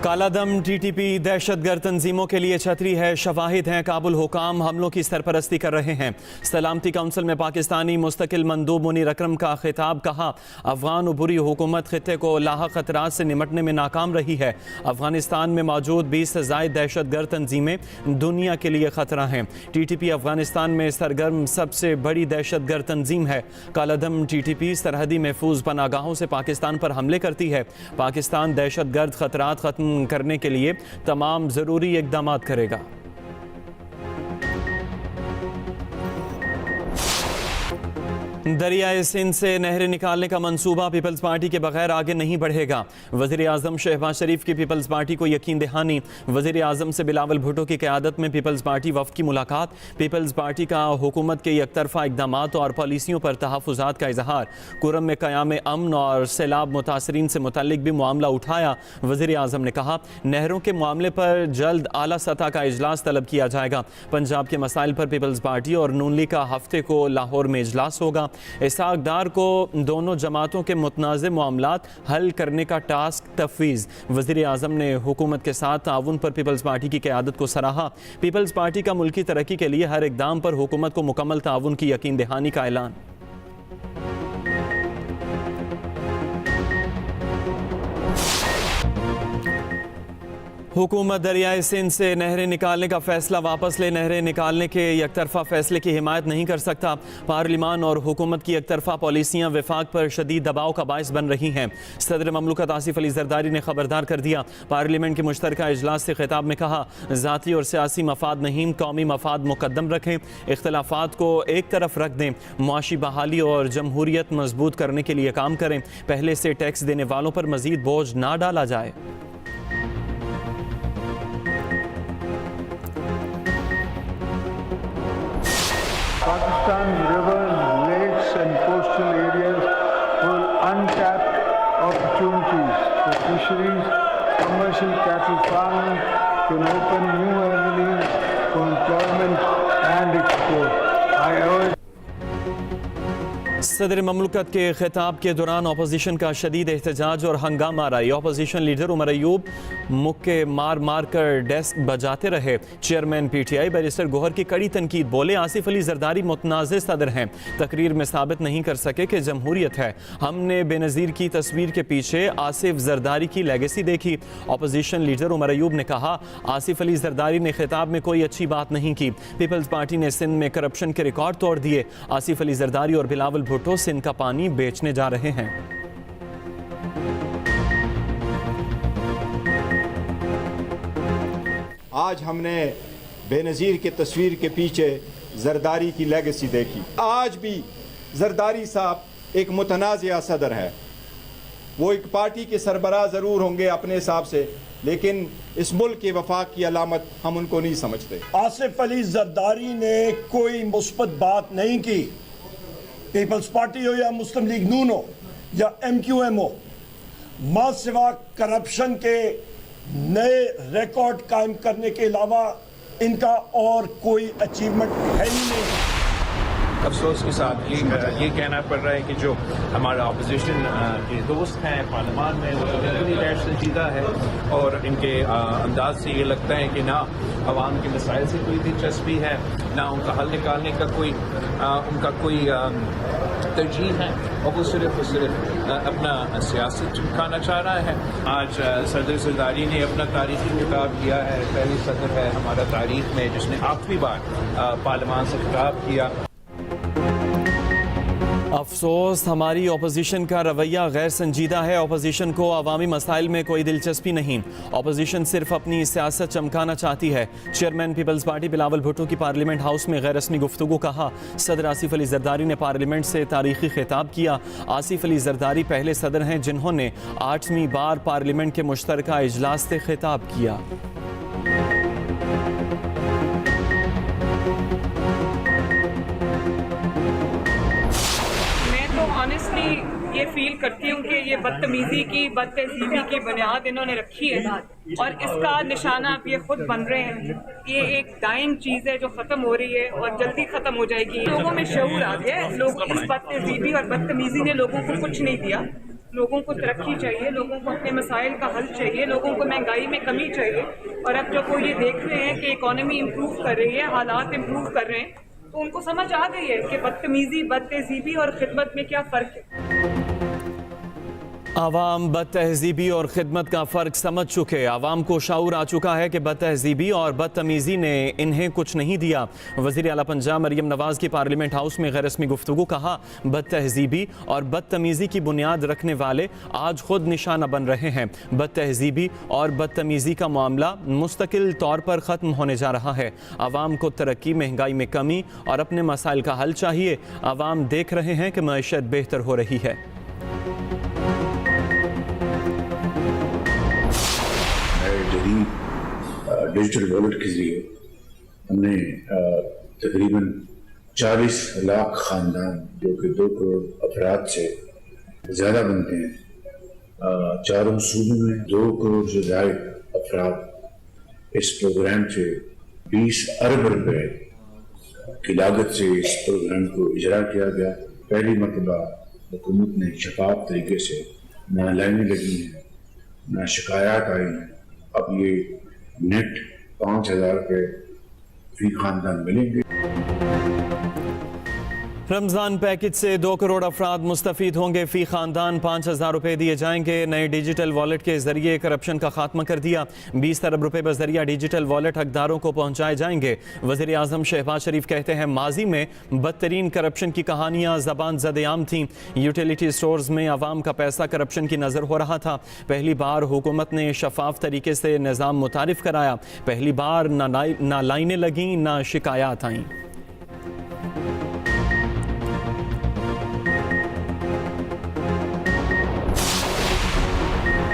कालादम TTP दहशतगर्द तंजीमों के लिए छतरी है। शवाहिद हैं काबुल हुकाम हमलों की सरपरस्ती कर रहे हैं। सलामती काउंसिल में पाकिस्तानी मुस्तकिल मंदूब मुनीर अकरम का खिताब। कहा अफगान उबूरी हुकूमत खित्ते को लाहक खतरात से निमटने में नाकाम रही है। अफगानिस्तान में मौजूद 20 से ज़ायद दहशतगर्द तंजीमें दुनिया के लिए खतरा हैं। टीटीपी अफगानिस्तान में सरगर्म सबसे बड़ी दहशतगर्द तंजीम है। कालादम टीटीपी सरहदी महफूज पनागाहों से पाकिस्तान पर हमले करती है। पाकिस्तान दहशतगर्द खतरात खत्म करने के लिए तमाम जरूरी इक़दाम करेगा। दरियाए सिंध से नहरें निकालने का मंसूबा पीपल्स पार्टी के बगैर आगे नहीं बढ़ेगा। वज़ीर आज़म शहबाज शरीफ की पीपल्स पार्टी को यकीन दहानी। वज़ीर आज़म से बिलावल भुट्टो की क़यादत में पीपल्स पार्टी वफ़द की मुलाकात। पीपल्स पार्टी का हुकूमत के एकतरफ़ा इक़दामात और पॉलिसियों पर तहफ़्फ़ुज़ात का इजहार। कुरम में क़याम अमन और सैलाब मुतासरीन से मुतल्लिक़ भी मामला उठाया। वज़ीर आज़म ने कहा नहरों के मामले पर जल्द आला सतह का इजलास तलब किया जाएगा। पंजाब के मसाइल पर पीपल्स पार्टी और नून लीग का हफ्ते को लाहौर में इजलास होगा। इसहाक डार को दोनों जमातों के मुतनाज़े मामलात हल करने का टास्क तफवीज़। वज़ीर आज़म ने हुकूमत के साथ ताउन पर पीपल्स पार्टी की क़यादत को सराहा। पीपल्स पार्टी का मुल्की तरक्की के लिए हर इक़दाम पर हुकूमत को मुकम्मल ताउन की यकीन दहानी का ऐलान। हुकूमत दरियाए सिंध से नहरें निकालने का फैसला वापस ले। नहरें निकालने के एकतरफा फैसले की हिमायत नहीं कर सकता। पार्लिमान और हुकूमत की एकतरफा पॉलिसियाँ वफाक पर शदीद दबाव का बायस बन रही हैं। सदर ममलकत आसिफ अली जरदारी ने खबरदार कर दिया। पार्लियामेंट के मुश्तरका इजलास से खिताब में कहा ज़ाती और सियासी मफाद नहीं, कौमी मफाद मुकद्दम रखें। इख्तलाफात को एक तरफ रख दें। मुआशी बहाली और जमहूरियत मजबूत करने के लिए काम करें। पहले से टैक्स देने वालों पर मजीद बोझ ना डाला जाए। Pakistan rivers, lakes and coastal areas hold untapped opportunities for fisheries. Commercial cattle farming can open new avenues for employment and export. I urge सदर ममलकत के खिताब के दौरान अपोजिशन का शदीद एहतजाज और हंगामा रही। अपोजिशन लीडर उमर अयूब मुक्के मार मार कर डेस्क बजाते रहे। चेयरमैन PTI बैरिस्टर गोहर की कड़ी तनकीद। बोले आसिफ अली जरदारी मुतनाज़े सदर हैं, तकरीर में साबित नहीं कर सके कि जमहूरियत है। हमने बेनज़ीर की तस्वीर के पीछे आसिफ जरदारी की लेगेसी देखी। अपोजिशन लीडर उमर अयूब ने कहा आसिफ अली जरदारी ने खिताब में कोई अच्छी बात नहीं की। पीपल्स पार्टी ने सिंध में करप्शन के रिकॉर्ड तोड़ दिए। आसिफ अली जरदारी और बिलावल भुट्टो सिंध का पानी बेचने जा रहे हैं। आज हमने बेनज़ीर की तस्वीर के पीछे जरदारी की लेगेसी देखी। आज भी जरदारी साहब एक मुतनाज़िया सदर है। वो एक पार्टी के सरबराह ज़रूर होंगे अपने हिसाब से, लेकिन इस मुल्क के वफाक की अलामत हम उनको नहीं समझते। आसिफ अली जरदारी ने कोई मुस्बत बात नहीं की। पीपल्स पार्टी हो या मुस्लिम लीग नून हो या MQM हो, मां सिवा करप्शन के नए रिकॉर्ड कायम करने के अलावा इनका और कोई अचीवमेंट है ही नहीं। अफसोस के साथ ये कहना पड़ रहा है कि जो हमारा अपोजिशन के दोस्त हैं पार्लियामान में वो बिल्कुल गैर संजीदा है और इनके अंदाज से ये लगता है कि ना अवाम के मसाइल से कोई दिलचस्पी है, ना उनका हल निकालने का उनका कोई तरजीह है, और वो सिर्फ अपना सियासत चमकाना चाह रहा है। आज सदर जरदारी ने अपना तारीखी खिताब किया है। पहली सदर है हमारा तारीख में जिसने आखिरी बार पार्लियामान से खिताब किया। अफसोस हमारी अपोजिशन का रवैया गैर संजीदा है। अपोजिशन को अवामी मसाइल में कोई दिलचस्पी नहीं। अपोजिशन सिर्फ अपनी सियासत चमकाना चाहती है। Chairman People's Party Bilawal Bhutto की पार्लियामेंट हाउस में गैर रस्मी गुफ्तगू। कहा सदर आसिफ अली जरदारी ने पार्लियामेंट से तारीखी खिताब किया। आसिफ अली जरदारी पहले सदर हैं जिन्होंने 8वीं बार पार्लियामेंट के मुश्तरका इजलास से खिताब किया। ऑनेस्टली ये फील करती हूँ कि ये बदतमीजी की बदतहजीबी की बुनियाद इन्होंने रखी है और इसका निशाना अब ये खुद बन रहे हैं। ये एक डाइंग चीज़ है जो ख़त्म हो रही है और जल्दी ख़त्म हो जाएगी। लोगों में शऊर आ गया है। लोग इस बदतहजीबी और बदतमीजी ने लोगों को कुछ नहीं दिया। लोगों को तरक्की चाहिए, लोगों को अपने मसाइल का हल चाहिए, लोगों को महंगाई में कमी चाहिए। और अब जब वो ये देख रहे हैं कि इकॉनमी इम्प्रूव कर रही है, हालात इम्प्रूव कर रहे हैं, तो उनको समझ आ गई है कि बदतमीजी, बदतहजीबी और खिदमत में क्या फ़र्क है। आवाम बदतहजीबी और खिदमत का फ़र्क समझ चुके। आवाम को शाऊर आ चुका है कि बदतहजीबी और बदतमीज़ी ने इन्हें कुछ नहीं दिया। वज़ीर आला पंजाब मरियम नवाज़ की पार्लियामेंट हाउस में गैर रस्मी गुफ्तगू। कहा, बदतहजीबी और बदतमीज़ी की बुनियाद रखने वाले आज खुद निशाना बन रहे हैं। बदतहजीबी और बदतमीज़ी का मामला मुस्तकिल तौर पर ख़त्म होने जा रहा है। आवाम को तरक्की, महंगाई में कमी और अपने मसाइल का हल चाहिए। आवाम देख रहे हैं कि मईशत बेहतर हो रही है। डिजिटल वॉलेट के जरिए हमने तकरीबन 40 लाख ख़ानदान, जो कि 2 करोड़ अफराद से ज़्यादा बनते हैं, चारों सूबों में 2 करोड़ से ज़्यादा अफराद इस प्रोग्राम से 20 अरब रुपए की लागत से इस प्रोग्राम को इजरा किया गया। पहली मरतबा हुकूमत ने शफाफ तरीके से ना लाइनें लगी हैं, ना शिकायत आई हैं। अब ये नेट 5,000 रुपये फी खानदान मिलेंगे। रमज़ान पैकेज से 2 करोड़ अफराद मुस्तफ़ीद होंगे। फ़ी ख़ानदान 5,000 रुपये दिए जाएंगे। नए डिजिटल वॉलेट के ज़रिए करप्शन का खात्मा कर दिया। 20 अरब रुपये बज़रिया डिजिटल वॉलेट हकदारों को पहुँचाए जाएंगे। वज़ीर आज़म शहबाज शरीफ कहते हैं, माजी में बदतरीन करप्शन की कहानियाँ ज़बान ज़द-ए-आम थीं। यूटिलिटी स्टोर्स में आवाम का पैसा करप्शन की नज़र हो रहा था। पहली बार हुकूमत ने शफाफ तरीके से निज़ाम मुतारिफ कराया। पहली बार ना लाइनें लगीं, ना शिकायत आईं।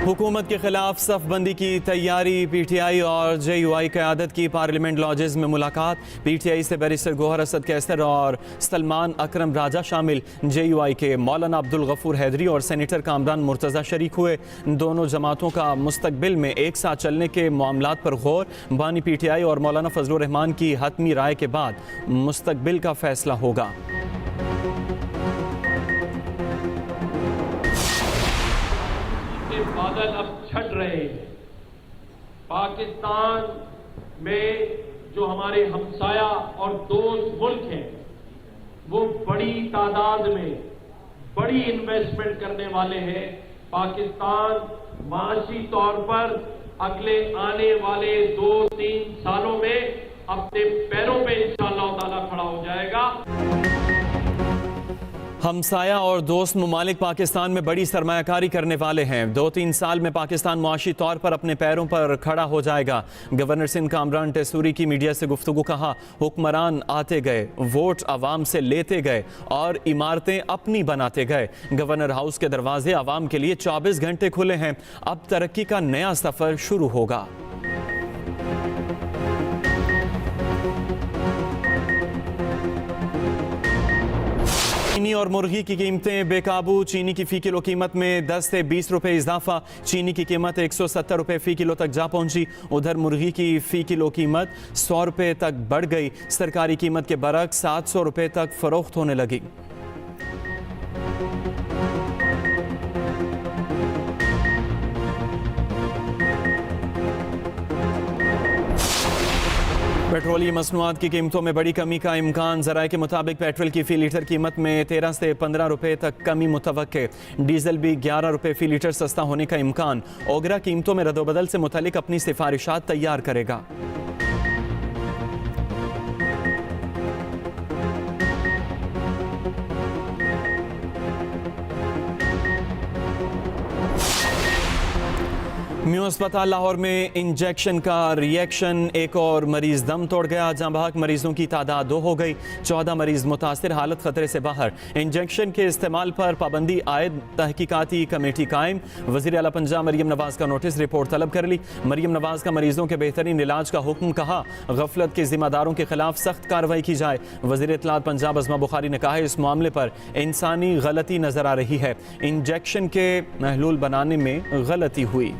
हुकूमत के खिलाफ सफ़बंदी की तैयारी। PTI और JUI क़यादत की पार्लियामेंट लॉजेस में मुलाकात। PTI से बैरिस्टर गोहर असद कैसर और सलमान अकरम राजा शामिल। JUI के मौलाना अब्दुल गफूर हैदरी और सेनेटर कामरान मुर्तज़ा शरीक हुए। दोनों जमातों का मुस्तकबिल में एक साथ चलने के मामलात पर गौर। बानी PTI और मौलाना फजलुर रहमान की हतमी राय के बाद मुस्तकबिल का फैसला होगा। बादल अब छट रहे हैं। पाकिस्तान में जो हमारे हमसाया और दोस्त मुल्क हैं, वो बड़ी तादाद में बड़ी इन्वेस्टमेंट करने वाले हैं। पाकिस्तान माशी तौर पर अगले आने वाले 2-3 सालों में अपने पैरों पे इंशाअल्लाह ताला खड़ा हो जाएगा। हमसाया और दोस्त ममालिक पाकिस्तान में बड़ी सरमायाकारी करने वाले हैं। 2-3 साल में पाकिस्तान मुआशी तौर पर अपने पैरों पर खड़ा हो जाएगा। गवर्नर सिंध कामरान टेसूरी की मीडिया से गुफ्तगू। कहा, हुक्मरान आते गए, वोट आवाम से लेते गए और इमारतें अपनी बनाते गए। गवर्नर हाउस के दरवाजे आवाम के लिए 24 घंटे खुले हैं। अब तरक्की का नया सफर शुरू होगा। चीनी और मुर्गी की कीमतें बेकाबू। चीनी की फ़ी किलो कीमत में 10 से 20 रुपये इजाफा। चीनी की कीमत 170 रुपये फ़ी किलो तक जा पहुंची। उधर मुर्गी की फ़ी किलो कीमत 100 रुपये तक बढ़ गई। सरकारी कीमत के बरक्स 700 रुपये तक फ़रोख्त होने लगी। पेट्रोलियम मसनूआत की कीमतों में बड़ी कमी का इम्कान। ज़राए के मुताबिक पेट्रोल की फ़ी लीटर कीमत में 13 से 15 रुपये तक कमी मुतवक्के। डीजल भी 11 रुपये फ़ी लीटर सस्ता होने का इम्कान। ओगरा कीमतों में रद्दोबदल से मुतालिक अपनी सिफारिशात तैयार करेगा। म्यू अस्पताल लाहौर में इंजेक्शन का रिएक्शन। एक और मरीज दम तोड़ गया। जहां बहक मरीजों की तादाद 2 हो गई। 14 मरीज मुतासिर, हालत खतरे से बाहर। इंजेक्शन के इस्तेमाल पर पाबंदी आयद तहकीकाती कमेटी कायम। वज़ीर आला पंजाब मरियम नवाज़ का नोटिस, रिपोर्ट तलब कर ली। मरियम नवाज़ का मरीजों के बेहतरीन इलाज का हुक्म। कहा, गफलत के जिम्मेदारों के खिलाफ सख्त कार्रवाई की जाए। वज़ीर इत्तलात पंजाब अज़मा बुखारी ने कहा, इस मामले पर इंसानी गलती नजर आ रही है। इंजेक्शन के महलूल बनाने में गलती हुई।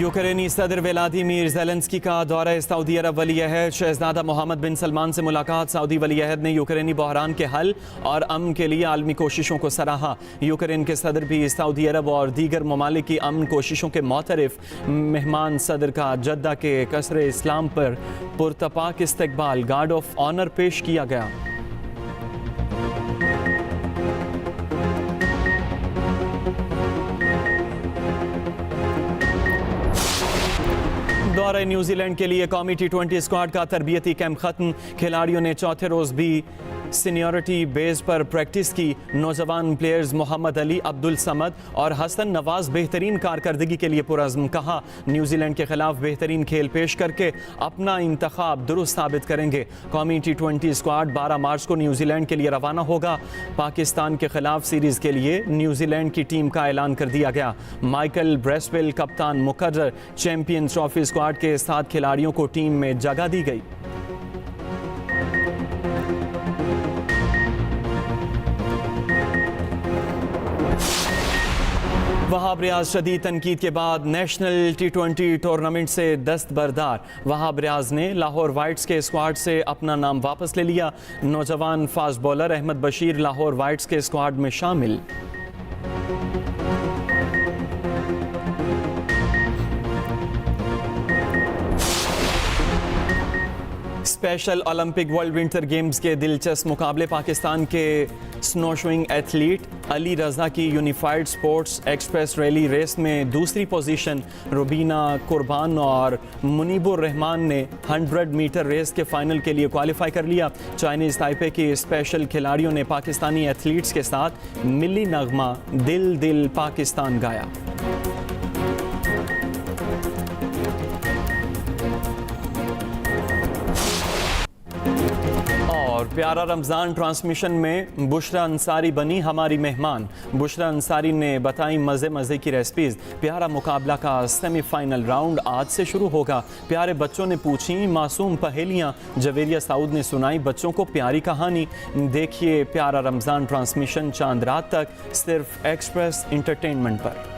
यूक्रेनी सदर व्लादिमीर ज़ेलेंस्की का दौरा सऊदी अरब वली अहद शहज़ादा मोहम्मद बिन सलमान से मुलाकात। सऊदी वली अहद ने यूक्रेनी बहरान के हल और अमन के लिए आलमी कोशिशों को सराहा। यूक्रेन के सदर भी सऊदी अरब और दीगर ममालिक की अमन कोशिशों के मोतरफ। मेहमान सदर का जद्दा के कसर इस्लाम पर पुरतपाक इस्तकबाल गार्ड ऑफ ऑनर पेश किया गया। दौरे न्यूजीलैंड के लिए कौमी T20 स्क्वाड का तरबियती कैंप खत्म। खिलाड़ियों ने चौथे रोज भी सीनियरिटी बेस पर प्रैक्टिस की। नौजवान प्लेयर्स मोहम्मद अली, अब्दुल समद और हसन नवाज बेहतरीन कारकर्दगी के लिए पुरज़्म। कहा न्यूजीलैंड के खिलाफ बेहतरीन खेल पेश करके अपना इंतखाब दुरुस्त साबित करेंगे। कौमी T20 स्क्वाड 12 मार्च को न्यूजीलैंड के लिए रवाना होगा। पाकिस्तान के खिलाफ सीरीज के लिए न्यूजीलैंड की टीम का ऐलान कर दिया गया। माइकल ब्रेसवेल कप्तान मुकर्रर। चैंपियंस ट्रॉफी स्क्वाड के 7 खिलाड़ियों को टीम में जगह दी गई। वहाब रियाज शदीद तनकीद के बाद नेशनल T20 टूर्नामेंट से दस्तबरदार। वहाब रियाज ने लाहौर वाइट्स के स्क्वाड से अपना नाम वापस ले लिया। नौजवान fast bowler Ahmed Bashir Lahore Whites के स्क्वाड में शामिल। Special Olympic world winter games के दिलचस्प मुकाबले। पाकिस्तान के स्नोशोइंग एथलीट अली रजा की unified sports express rally race में दूसरी पोजीशन। रुबीना कुर्बान और मुनीबुर रहमान ने 100 मीटर रेस के फाइनल के लिए क्वालिफाई कर लिया। चाइनीज ताइपे के स्पेशल खिलाड़ियों ने पाकिस्तानी एथलीट्स के साथ मिली नगमा दिल दिल पाकिस्तान गाया। और प्यारा रमज़ान ट्रांसमिशन में बुशरा अंसारी बनी हमारी मेहमान। बुशरा अंसारी ने बताई मज़े मज़े की रेसिपीज़। प्यारा मुकाबला का सेमीफाइनल राउंड आज से शुरू होगा। प्यारे बच्चों ने पूछी मासूम पहेलियाँ। जवेरिया साउद ने सुनाई बच्चों को प्यारी कहानी। देखिए प्यारा रमज़ान ट्रांसमिशन चांद रात तक सिर्फ एक्सप्रेस इंटरटेनमेंट पर।